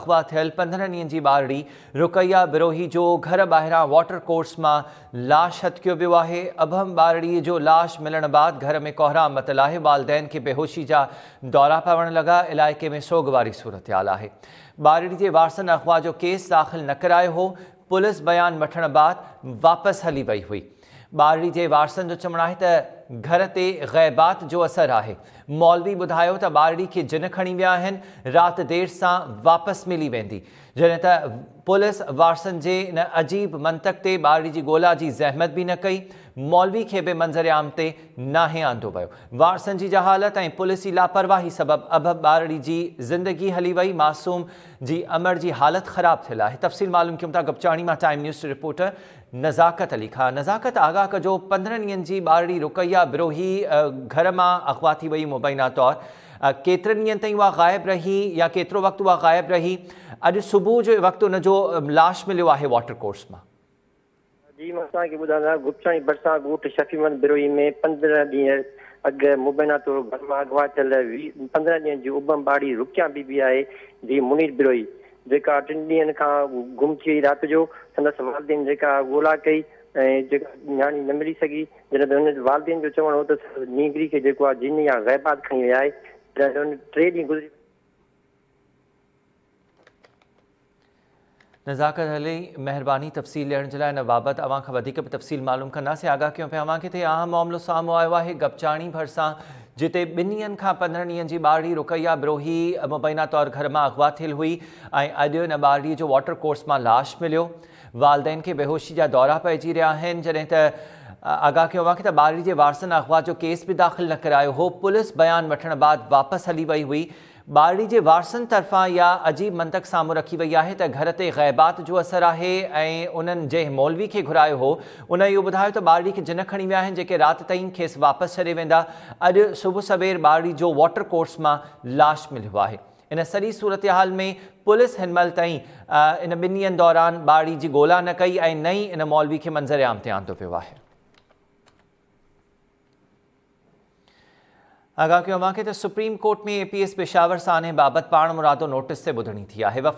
अगवा थियल 15 ॾींहनि जी ॿारड़ी रुकैया बिरोही जो घर ॿाहिरां वाटर कोर्स मां लाश हथिकियो वियो आहे। अभम ॿारड़ीअ जो लाश मिलण बाद घर में कोहराम मतल आहे। वालदैन खे बेहोशी जा दौरा पवण लॻा। इलाइक़े में सोग वारी सूरतहाल आहे। ॿारड़ी जे वारसनि अगवा जो केस दाख़िल न करायो हो। पुलिस बयान वठण बाद वापसि हली वई हुई। ॿारड़ी जे वारसनि जो चवणु आहे त घर ते ग़ैबात जो असरु आहे। मौलवी ॿुधायो त ॿारड़ी खे जिन खणी विया आहिनि। राति देर सां वापसि मिली वेंदी। जॾहिं त पुलिस वारसनि जे इन अजीब मंतक़ ते ॿारड़ी जी ॻोल्हा जी ज़हमत बि न कई। मौलवी खे बि मंज़र आम ते नाहे आंदो वियो। वारसनि जी जहालत ऐं पुलिस जी लापरवाही सबबि अभम ॿारड़ी जी ज़िंदगी हली वई। मासूम जी अमर जी हालत ख़राब थियल आहे। तफ़सील मालूम कयूं था गपचाणी मां टाइम न्यूज़ रिपोर्टर नज़ाकत अली खां। नज़ाकत आगाह कजो 15 ॾींहनि जी ॿारड़ी रुकैया बिरोही घर मां अगवा थी वई मुबैना तौर। केतिरनि ॾींहंनि ताईं उहा ग़ाइबु रही या केतिरो वक़्तु उहा ग़ाइबु रही? अॼु सुबुह जो वक़्तु उनजो लाश मिलियो आहे वाटर कोर्स मां। जी मां तव्हांखे ॿुधायां गुपचाणी भरिसां ॻोठ शफ़ीमत बिरोही में 15 ॾींहं अॻु मुबैना तौर घर मां अगवा थियल 15 ॾींहनि जी उबम ॿारड़ी रुकिया बीबी आहे जी मुनीर बिरोही, जेका 3 ॾींहंनि खां गुम थी वई। राति जो संदसि वालदेन जेका ॻोल्हा कई ऐं जेका न्याणी न मिली सघी। जॾहिं त हुन वालदेन जो चवणु हो त नीगरी खे जेको आहे जिन या ग़ैबात खणी विया आहे। जॾहिं 3 ॾींहं गुज़री। नज़ाकत अली महिरबानी तफ़सील ॾियण जे लाइ। इन बाबति अवां खां वधीक बि तफ़सील मालूम कंदासीं। आगाह कयूं पिया अवां खे त अहम मामिलो साम्हूं आयो आहे गपचाणी भरिसां, जिते 2 ॾींहंनि खां 15 ॾींहनि जी ॿारड़ी रुकैया बिरोही मुबैना तौर घर मां अगवा थियल हुई ऐं अॼु इन ॿारड़ीअ जो वाटर कोर्स मां लाश मिलियो। वालदैन खे बेहोशी जा दौरा पइजी रहिया आहिनि। जॾहिं त आगाह कयूं अवां खे त ॿारड़ी जे वारसनि अगवा जो केस बि दाख़िल न करायो हो। पुलिस बयान वठण बाद वापसि हली वई हुई। ॿारड़ी जे वारसनि तरफ़ां इहा अजीब मंतक़ साम्हूं रखी वई आहे त घर ते ग़ैबात जो असरु आहे ऐं उन्हनि जंहिं मौलवी खे घुरायो हो उन इहो ॿुधायो त ॿारड़ी खे जिन खणी विया आहिनि जेके राति ताईं खेसि वापसि छॾे वेंदा। अॼु सुबुह सवेर ॿारड़ी जो वाटर कोर्स मां लाश मिलियो आहे। इन सॼी सूरतहाल में पुलिस हिन महिल ताईं इन 2 ॾींहंनि दौरान ॿारड़ी जी ॻोल्हा न कई ऐं न ई इन मौलवी खे मंज़र आम ते आंदो वियो आहे। आगाह कयूं अवां खे त सुप्रीम कोर्ट में APS पेशावर सां आने बाबति पाण मुरादो नोटिस ते ॿुधणी थी आहे।